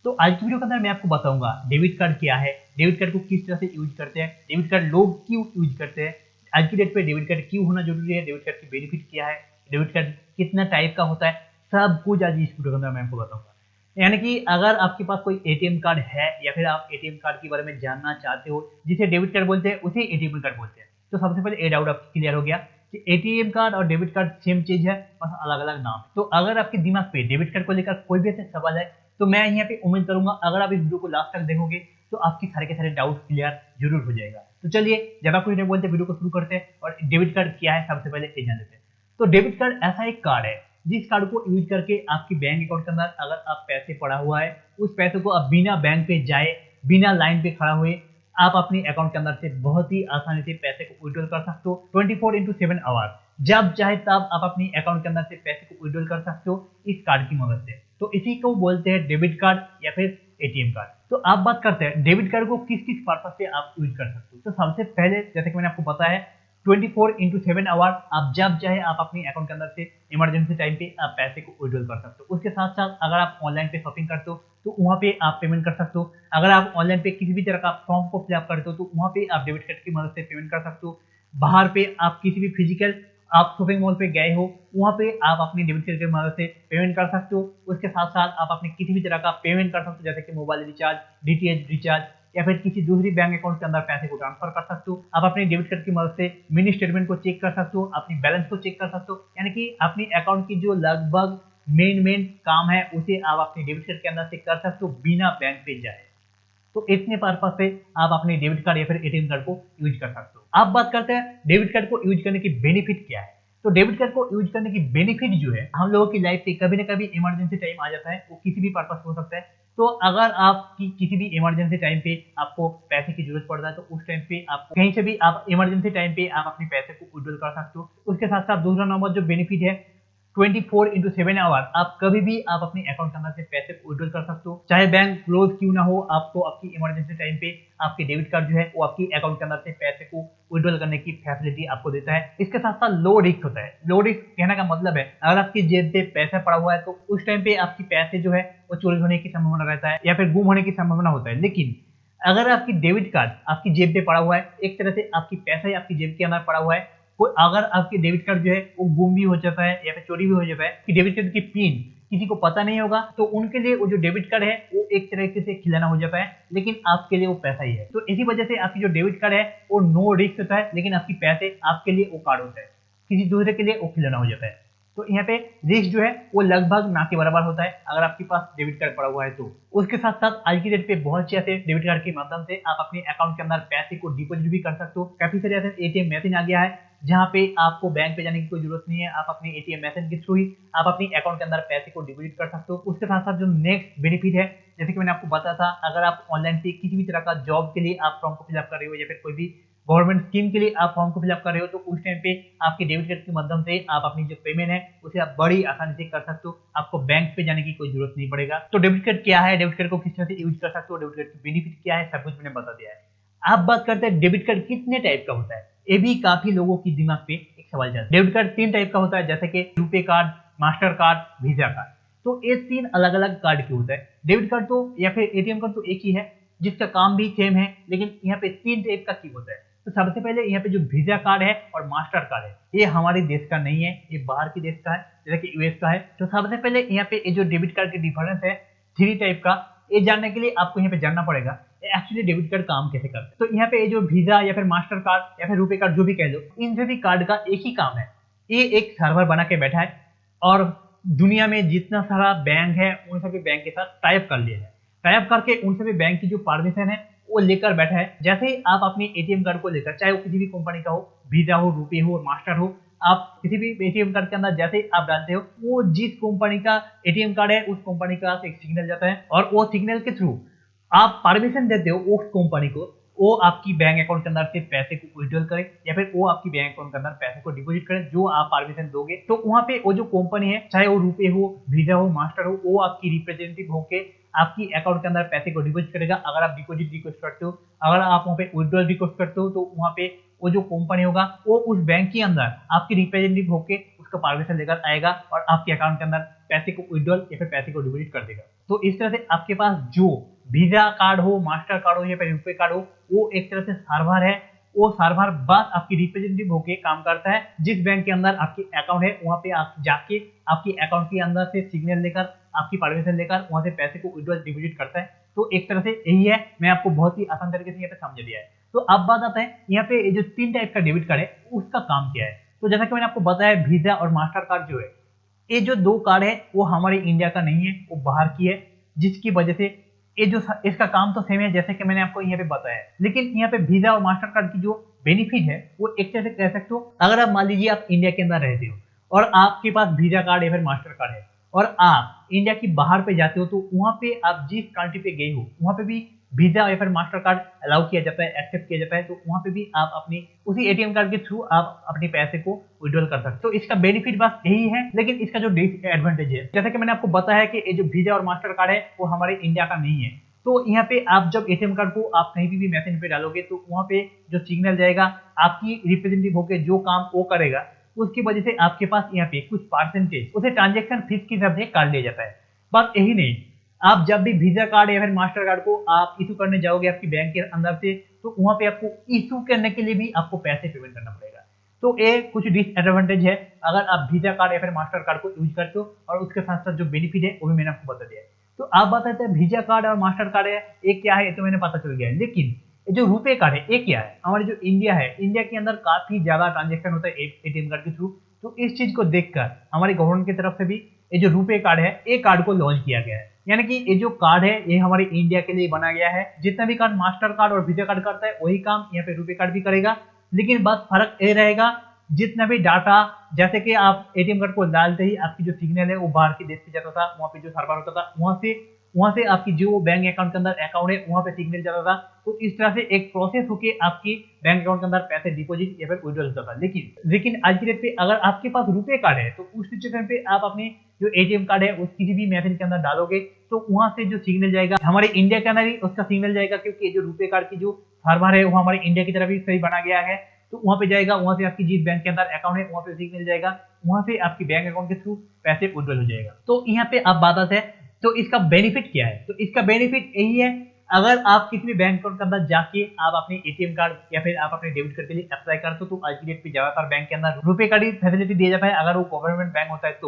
तो आज की वीडियो के अंदर मैं आपको बताऊंगा डेबिट कार्ड क्या है, डेबिट कार्ड को किस तरह से यूज करते हैं, डेबिट कार्ड लोग क्यों यूज करते हैं, आज की डेट पे डेबिट कार्ड क्यों होना जरूरी है, डेबिट कार्ड की बेनिफिट क्या है, डेबिट कार्ड कितना टाइप का होता है, सब कुछ आज इस वीडियो के अंदर मैं आपको बताऊंगा। यानी कि अगर आपके पास कोई एटीएम कार्ड है या फिर आप एटीएम कार्ड के बारे में जानना चाहते हो, जिसे डेबिट कार्ड बोलते हैं उसे एटीएम कार्ड बोलते हैं, तो सबसे पहले ये डाउट आपको क्लियर हो गया कि एटीएम कार्ड और डेबिट कार्ड सेम चीज है, बस अलग अलग नाम है। तो अगर आपके दिमाग पे डेबिट कार्ड को लेकर कोई भी ऐसा सवाल है तो मैं यहाँ पे उम्मीद करूंगा अगर आप इस वीडियो को लास्ट तक देखोगे तो आपके सारे के सारे डाउट क्लियर जरूर हो जाएगा। तो चलिए ज्यादा कुछ नहीं बोलते, वीडियो को शुरू करते हैं और डेबिट कार्ड क्या है सबसे पहले ये जान लेते हैं। तो डेबिट कार्ड ऐसा एक कार्ड है जिस कार्ड को यूज करके आपके बैंक अकाउंट के अंदर अगर आप पैसे पड़ा हुआ है, उस पैसे को आप बिना बैंक पे जाए, बिना लाइन पे खड़ा हुए आप अपने अकाउंट के अंदर से बहुत ही आसानी से पैसे को विड्रॉल कर सकते हो 24x7 आवर। जब चाहे तब आप अपने अकाउंट के अंदर से पैसे को विड्रॉल कर सकते हो इस कार्ड की मदद से। तो इसी को बोलते हैं डेबिट कार्ड या फिर एटीएम कार्ड। तो आप बात करते हैं डेबिट कार्ड को किस किस पर्पज से आप यूज कर सकते हो। तो सबसे पहले जैसे कि मैंने आपको बताया 24x7 आवर आप जब चाहे आप अपने अकाउंट के अंदर से इमरजेंसी टाइम पे आप पैसे को विड्रॉल कर सकते हो। उसके साथ साथ अगर आप ऑनलाइन पे शॉपिंग करते हो तो वहां पे आप पेमेंट कर सकते हो। अगर आप ऑनलाइन पे किसी भी तरह का फॉर्म को फिलअप करते हो तो वहां पे आप डेबिट कार्ड की मदद से पेमेंट कर सकते हो। बाहर पे आप किसी भी फिजिकल आप शॉपिंग मॉल पे गए हो, वहां पे आप अपनी डेबिट कार्ड की मदद से पेमेंट कर सकते हो। उसके साथ साथ आप अपने किसी भी तरह का पेमेंट कर सकते हो, जैसे कि मोबाइल रिचार्ज, डीटीएच रिचार्ज या फिर किसी दूसरी बैंक अकाउंट के अंदर पैसे को ट्रांसफर कर सकते हो। आप अपने डेबिट कार्ड की मदद से मिनी स्टेटमेंट को चेक कर सकते हो, अपनी बैलेंस को चेक कर सकते हो। यानी कि अपने अकाउंट की जो लगभग मेन काम है उसे आप अपने डेबिट कार्ड के अंदर से कर सकते हो बिना बैंक पे जाए। तो इतने पर्पज से आप अपने डेबिट कार्ड या फिर एटीएम कार्ड को यूज कर सकते हो। अब बात करते हैं डेबिट कार्ड को यूज करने की बेनिफिट क्या है। तो डेबिट कार्ड को यूज करने की बेनिफिट जो है, हम लोगों की लाइफ पे कभी ना कभी इमरजेंसी टाइम आ जाता है, वो किसी भी पर्पज हो सकता है। तो अगर आपकी किसी भी इमरजेंसी टाइम पे आपको पैसे की जरूरत पड़ता है तो उस टाइम पे आप कहीं से भी आप इमरजेंसी टाइम पे आप अपने पैसे को विड्रॉल कर सकते हो। उसके साथ साथ दूसरा नंबर जो बेनिफिट है 24x7 आवर आप कभी भी आप अपने अकाउंट के अंदर से पैसे को विड्रॉल कर सकते हो, चाहे बैंक क्लोज क्यों ना हो, आपको आपकी इमरजेंसी टाइम पे आपके डेबिट कार्ड जो है वो आपकी अकाउंट के अंदर से पैसे को विड्रॉल करने की फैसिलिटी आपको देता है। इसके साथ साथ लो रिस्क होता है। लो रिस्क कहने का मतलब है अगर आपकी जेब पे पैसा पड़ा हुआ है तो उस टाइम पे आपकी पैसे जो है वो चोरी होने की संभावना रहता है या फिर गुम होने की संभावना होता है। लेकिन अगर आपकी डेबिट कार्ड आपकी जेब पे पड़ा हुआ है, एक तरह से आपकी पैसा ही आपकी जेब के अंदर पड़ा हुआ है, कोई अगर आपकी डेबिट कार्ड जो है वो गुम भी हो जाता है या फिर चोरी भी हो जाता है कि डेबिट कार्ड की पिन किसी को पता नहीं होगा, तो उनके लिए वो जो डेबिट कार्ड है वो एक तरीके से खिलौना हो जाता है, लेकिन आपके लिए वो पैसा ही है। तो इसी वजह से आपकी जो डेबिट कार्ड है वो नो रिस्क होता है, लेकिन आपकी पैसे आपके लिए वो कार्ड होता है, किसी दूसरे के लिए वो खिलौना हो जाता है। तो यहाँ पे रिस्क जो है वो लगभग ना के बराबर होता है अगर आपके पास डेबिट कार्ड पड़ा हुआ है तो। उसके साथ साथ आज की डेट पे बहुत से ऐसे डेबिट कार्ड के माध्यम से आप अपने अकाउंट के अंदर पैसे को डिपॉजिट भी कर सकते हो। काफी सारे ऐसे एटीएम मशीन आ गया है जहाँ पे आपको बैंक पे जाने की कोई जरूरत नहीं है, आप अपने एटीएम मशीन के थ्रू ही आप अपने अकाउंट के अंदर पैसे को डिपॉजिट कर सकते हो। उसके साथ साथ जो नेक्स्ट बेनिफिट है, जैसे कि मैंने आपको बताया था, अगर आप ऑनलाइन पे किसी भी तरह का जॉब के लिए आप फॉर्म को फिलअप कर रहे हो या फिर कोई भी गवर्नमेंट स्कीम के लिए आप फॉर्म को फिलअप कर रहे हो तो उस टाइम पे आपके डेबिट कार्ड के माध्यम से आप अपनी जो पेमेंट है उसे आप बड़ी आसानी से कर सकते हो, आपको बैंक पे जाने की कोई जरूरत नहीं पड़ेगा। तो डेबिट कार्ड क्या है, डेबिट कार्ड को किस तरह से यूज कर सकते हो, डेबिट कार्ड की बेनिफिट क्या है, सब कुछ मैंने बता दिया है। आप बात करते हैं डेबिट कार्ड कितने टाइप का होता है। ये भी काफी लोगों की दिमाग पे एक सवाल चलता है। डेबिट कार्ड 3 टाइप का होता है, जैसे कि RuPay card, master card, visa card. तो ये 3 अलग अलग कार्ड के होता है। डेबिट कार्ड तो या फिर एटीएम कार्ड तो एक ही है जिसका काम भी सेम है, लेकिन यहाँ पे 3 टाइप का की होता है। तो सबसे पहले यहाँ पे जो वीजा कार्ड है और मास्टर कार्ड है, ये हमारे देश का नहीं है, ये बाहर के देश का है, जैसे कि यूएस का है। तो सबसे पहले यहाँ पे ये जो डेबिट कार्ड की डिफरेंस है 3 टाइप का, ये जानने के लिए आपको यहाँ पे जानना पड़ेगा एक्चुअली डेबिट कार्ड काम कैसे करता है। तो यहाँ पे ये जो वीजा या फिर मास्टर कार्ड या फिर रुपे कार्ड जो भी कह लो, इन सभी कार्ड का एक ही काम है, ये एक सर्वर बना के बैठा है और दुनिया में जितना सारा बैंक है उन सभी बैंक के साथ टाइप कर लिया है। टाइप करके उन सभी बैंक की जो परमिशन है वो लेकर बैठा है। जैसे ही आप अपने एटीएम कार्ड को लेकर, चाहे वो किसी भी कंपनी का हो, वीजा हो, रुपे हो, मास्टर हो, आप किसी भी एटीएम कार्ड के अंदर जैसे ही आप डालते हो वो जिस कंपनी का एटीएम कार्ड है उस कंपनी का एक सिग्नल जाता है और वो सिग्नल के थ्रू आप परमिशन देते हो उस कंपनी को वो आपकी बैंक अकाउंट के अंदर से पैसे को विड्रॉल करे या फिर वो आपकी बैंक अकाउंट के अंदर पैसे को डिपॉजिट करे, जो आप परमिशन दोगे। तो वहां पे वो जो कंपनी है, चाहे वो रुपे हो, वीजा हो, मास्टर हो, वो आपकी रिप्रेजेंटेटिव होके आपकी अकाउंट के अंदर पैसे को डिपॉजिट करेगा। अगर आप डिपॉजिट रिक्वेस्ट करते हो, अगर आप वहां पे विड्रॉल रिक्वेस्ट करते हो, तो वहां पे वो जो कंपनी होगा वो उस बैंक के अंदर आपकी रिप्रेजेंटेटिव होके उसका परमिशन लेकर आएगा और आपके अकाउंट के अंदर पैसे को विड्रॉल या फिर पैसे को डिपॉजिट कर देगा। तो इस तरह से आपके पास जो वीजा कार्ड हो, मास्टर कार्ड हो या फिर रुपे कार्ड हो, वो एक तरह से सर्वर है। वो सर्वर बस आपकी रिप्रेजेंटेटिव होके काम करता है। जिस बैंक के अंदर आपकी अकाउंट है वहां पे आप जाके आपकी अकाउंट के अंदर से सिग्नल लेकर, आपकी परमिशन लेकर वहां से पैसे को विड्रॉल डिपॉजिट करता है। तो एक तरह से यही है, मैं आपको बहुत ही आसान तरीके से यहाँ पे समझा दिया है। तो अब बात आता है यहाँ पे जो 3 टाइप का डेबिट कार्ड है उसका काम क्या है। तो जैसा कि मैंने आपको बताया, वीजा और मास्टर कार्ड जो है, ये जो 2 कार्ड है वो हमारे इंडिया का नहीं है, वो बाहर की है, जिसकी वजह से ये जो इसका काम तो सेम है जैसे कि मैंने आपको यहाँ पे बताया है। लेकिन यहाँ पे वीजा और मास्टर कार्ड की जो बेनिफिट है वो एक तरह से कह सकते हो, अगर आप मान लीजिए आप इंडिया के अंदर रहते हो और आपके पास वीजा कार्ड या फिर मास्टर कार्ड है और आप इंडिया की बाहर पे जाते हो, तो वहां पे आप जिस कंट्री पे गए हो वहां पे भी वीजा या फिर मास्टर कार्ड अलाउ किया जाता है, एक्सेप्ट किया जाता है। तो वहां पे भी आप अपनी उसी एटीएम कार्ड के थ्रू आप अपने पैसे को विड्रॉल कर सकते हो। तो इसका बेनिफिट बस यही है। लेकिन इसका जो डिसएडवांटेज है, जैसे कि मैंने आपको बताया कि ये जो वीजा और मास्टर कार्ड है वो हमारे इंडिया का नहीं है। तो यहाँ पे आप जब एटीएम कार्ड को आप कहीं भी मैसेज पे डालोगे तो वहां पे जो सिग्नल जाएगा, आपकी रिप्रेजेंटेटिव होकर जो काम वो करेगा, उसकी वजह से आपके पास यहाँ पे कुछ परसेंटेज उसे ट्रांजेक्शन फीस की हिसाब से काट लिया जाता है। बस यही नहीं, आप जब भी वीजा कार्ड या फिर मास्टर कार्ड को आप इशू करने जाओगे आपकी बैंक के अंदर से, तो वहां पे आपको इशू करने के लिए भी आपको पैसे पेमेंट करना पड़ेगा। तो ये कुछ डिसएडवांटेज है अगर आप वीजा कार्ड या फिर मास्टर कार्ड को यूज करते हो। और उसके साथ साथ जो बेनिफिट है वो भी मैंने आपको बता दिया है। तो आप बताते हैं वीजा कार्ड और मास्टर कार्ड है एक क्या है, ये तो मैंने पता चल गया है। लेकिन जो रुपे कार्ड है ये क्या है। हमारे जो इंडिया है, इंडिया के अंदर काफी ज्यादा ट्रांजेक्शन होता है एटीएम कार्ड के थ्रू। तो इस चीज को देखकर हमारी गवर्नमेंट की तरफ से भी ये जो रुपे कार्ड है, ये कार्ड को लॉन्च किया गया है। यानी कि ये जो कार्ड है ये हमारे इंडिया के लिए बना गया है। जितना भी कार्ड मास्टर कार्ड और वीजा कार्ड करता है वही काम यहाँ पे रुपे कार्ड भी करेगा। लेकिन बस फर्क ये रहेगा, जितना भी डाटा, जैसे कि आप एटीएम कार्ड को डालते ही आपकी जो सिग्नल है वो बाहर के देश पे जाता था, वहां पे जो सर्वर होता था वहां से आपकी जो बैंक अकाउंट के अंदर अकाउंट है वहां पे सिग्नल जाता था। तो इस तरह से एक प्रोसेस होके आपकी बैंक अकाउंट के अंदर पैसे डिपॉजिट या फिर विड्रॉल होता था। लेकिन आज की डेट पे अगर आपके पास रुपे कार्ड है तो उस सिचुएशन पे आप अपने जो एटीएम कार्ड है उस किसी भी मैसेज के अंदर डालोगे तो वहां से जो सिग्नल जाएगा हमारे इंडिया के अंदर ही उसका सिग्नल जाएगा, क्योंकि जो रुपे कार्ड की जो सर्वर है वो हमारे इंडिया की तरफ ही सही बना गया है। तो वहां पे जाएगा, वहां से आपकी जिस बैंक के अंदर अकाउंट है वहां पे सिग्नल जाएगा, वहां से आपकी बैंक अकाउंट के थ्रू पैसे विड्रॉल हो जाएगा। तो यहाँ पे आप बात आते हैं तो इसका बेनिफिट क्या है। तो इसका बेनिफिट यही है, अगर आप किसी भी बैंक अकाउंट के अंदर जाके आप अपने एटीएम कार्ड या फिर आप अपने डेबिट कार्ड के लिए अप्लाई करते हो, तो आज की डेट पे ज्यादातर बैंक के अंदर रुपे कार्ड की फैसिलिटी दिया जाता है। अगर वो गवर्नमेंट बैंक होता है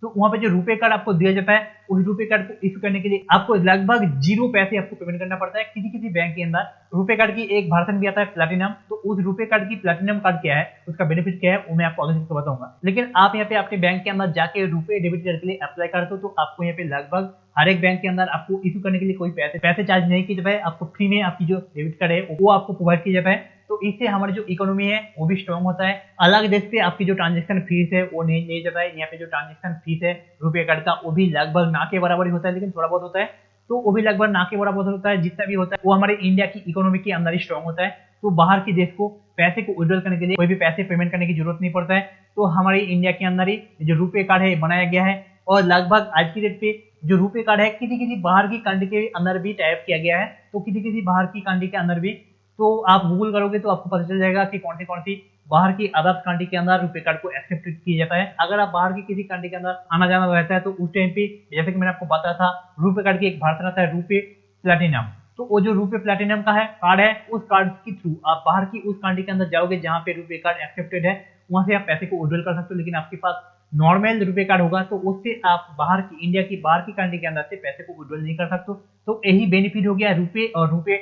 तो वहां पे जो रुपे कार्ड आपको दिया जाता है, उस रुपे कार्ड को इशू करने के लिए आपको लगभग 0 पैसे आपको पेमेंट करना पड़ता है। किसी बैंक के अंदर रुपे कार्ड की एक वर्जन भी आता है प्लैटिनम। तो उस रुपे कार्ड की प्लैटिनम कार्ड क्या है, उसका बेनिफिट क्या है, वो मैं आपको आगे चलकर बताऊंगा। लेकिन आप यहाँ पे अपने बैंक के अंदर जाके रुपे डेबिट कार्ड के लिए अप्लाई करते हो तो आपको यहाँ पे लगभग हर एक बैंक के अंदर आपको इशू करने के लिए कोई पैसे चार्ज नहीं किया जाता है। आपको फ्री में आपकी जो डेबिट कार्ड है वो आपको प्रोवाइड किया जाता है। तो इससे हमारी जो इकोनॉमी है वो भी स्ट्रॉन्ग होता है। अलग देश पे आपकी जो ट्रांजेक्शन फीस है वो नहीं जाता है। यहाँ पे जो ट्रांजेक्शन फीस है रुपए कार्ड का वो भी लगभग ना के बराबर ही होता है, लेकिन थोड़ा बहुत होता है। तो वो भी लगभग ना के बराबर होता है। जितना भी होता है वो हमारे इंडिया की इकोनॉमी के अंदर ही स्ट्रॉन्ग होता है। तो बाहर के देश को पैसे को विड्रॉल करने के लिए कोई भी पैसे पेमेंट करने की जरूरत नहीं पड़ता है। तो हमारे इंडिया के अंदर ही जो रुपे कार्ड है बनाया गया है। और लगभग आज की डेट पे जो रुपे कार्ड है किसी बाहर की कंट्री के अंदर भी टाइप किया गया है। तो किसी बाहर की कंट्री के अंदर भी, तो आप गूगल करोगे तो आपको पता चल जाएगा कि कौन सी बाहर की अदर्स कंट्री के अंदर रुपे कार्ड को एक्सेप्ट किया जाता है। अगर आप बाहर की किसी कंट्री के अंदर आना जाना रहता है तो उस टाइम पे जैसे कि मैंने आपको बताया था, रुपे कार्ड की एक वर्जन आता है रुपे प्लैटिनम। तो वो जो रुपे प्लैटिनम का है कार्ड है, उस कार्ड के थ्रू आप बाहर की उस कंट्री के अंदर जाओगे जहां पे रुपे कार्ड एक्सेप्टेड है, वहां से आप पैसे को विड्रॉल कर सकते हो। लेकिन आपके पास नॉर्मल रुपे कार्ड होगा तो उससे आप बाहर की इंडिया की बाहर की कंट्री के अंदर से पैसे को विड्रॉल नहीं कर सकते। तो यही बेनिफिट हो गया रुपे और रुपे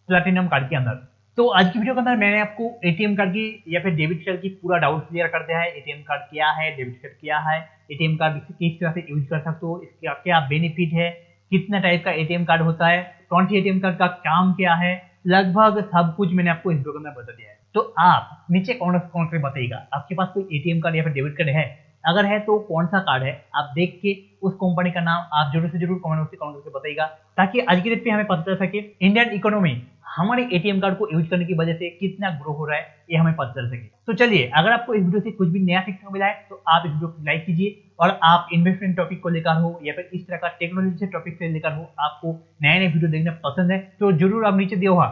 प्लैटिनम कार्ड के अंदर। तो आज की वीडियो के अंदर मैंने आपको एटीएम कार्ड की या फिर डेबिट कार्ड की पूरा डाउट क्लियर कर दिया है। एटीएम कार्ड क्या है, डेबिट कार्ड क्या है, एटीएम कार्ड किस तरह से यूज कर सकते हो, इसका क्या बेनिफिट है, कितना टाइप का एटीएम कार्ड होता है, कौन सी एटीएम कार्ड का काम क्या है, लगभग सब कुछ मैंने आपको इस वीडियो के अंदर बता दिया है। तो आप नीचे कमेंट में बताइएगा आपके पास कोई एटीएम कार्ड या फिर डेबिट कार्ड है। अगर है तो कौन सा कार्ड है, आप देख के उस कंपनी का नाम आप जरूर से जरूर कमेंट करके बताइएगा, ताकि आज की डेट पे हमें पता चल सके इंडियन इकोनॉमी हमारे एटीएम कार्ड को यूज करने की वजह से कितना ग्रो हो रहा है, ये हमें पता चल सके। तो चलिए, अगर आपको इस वीडियो से कुछ भी नया सीखने को मिला है तो आप इस वीडियो को लाइक कीजिए। और आप इन्वेस्टमेंट टॉपिक को लेकर हो या फिर इस तरह का टेक्नोलॉजी से टॉपिक से लेकर हो, आपको नए वीडियो देखना पसंद है तो जरूर आप नीचे दिया हुआ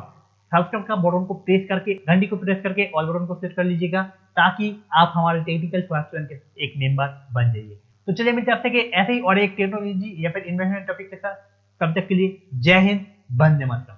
सब्सक्राइब का बटन को प्रेस करके, घंटी को प्रेस करके ऑल बटन को सेट कर लीजिएगा, ताकि आप हमारे टेक्निकल क्लास के एक मेंबर बन जाइए। तो चलिए मिलते हैं कि ऐसे ही और एक टेक्नोलॉजी या फिर इन्वेस्टमेंट टॉपिक के साथ। तब तक के लिए जय हिंद, वंदे मातरम।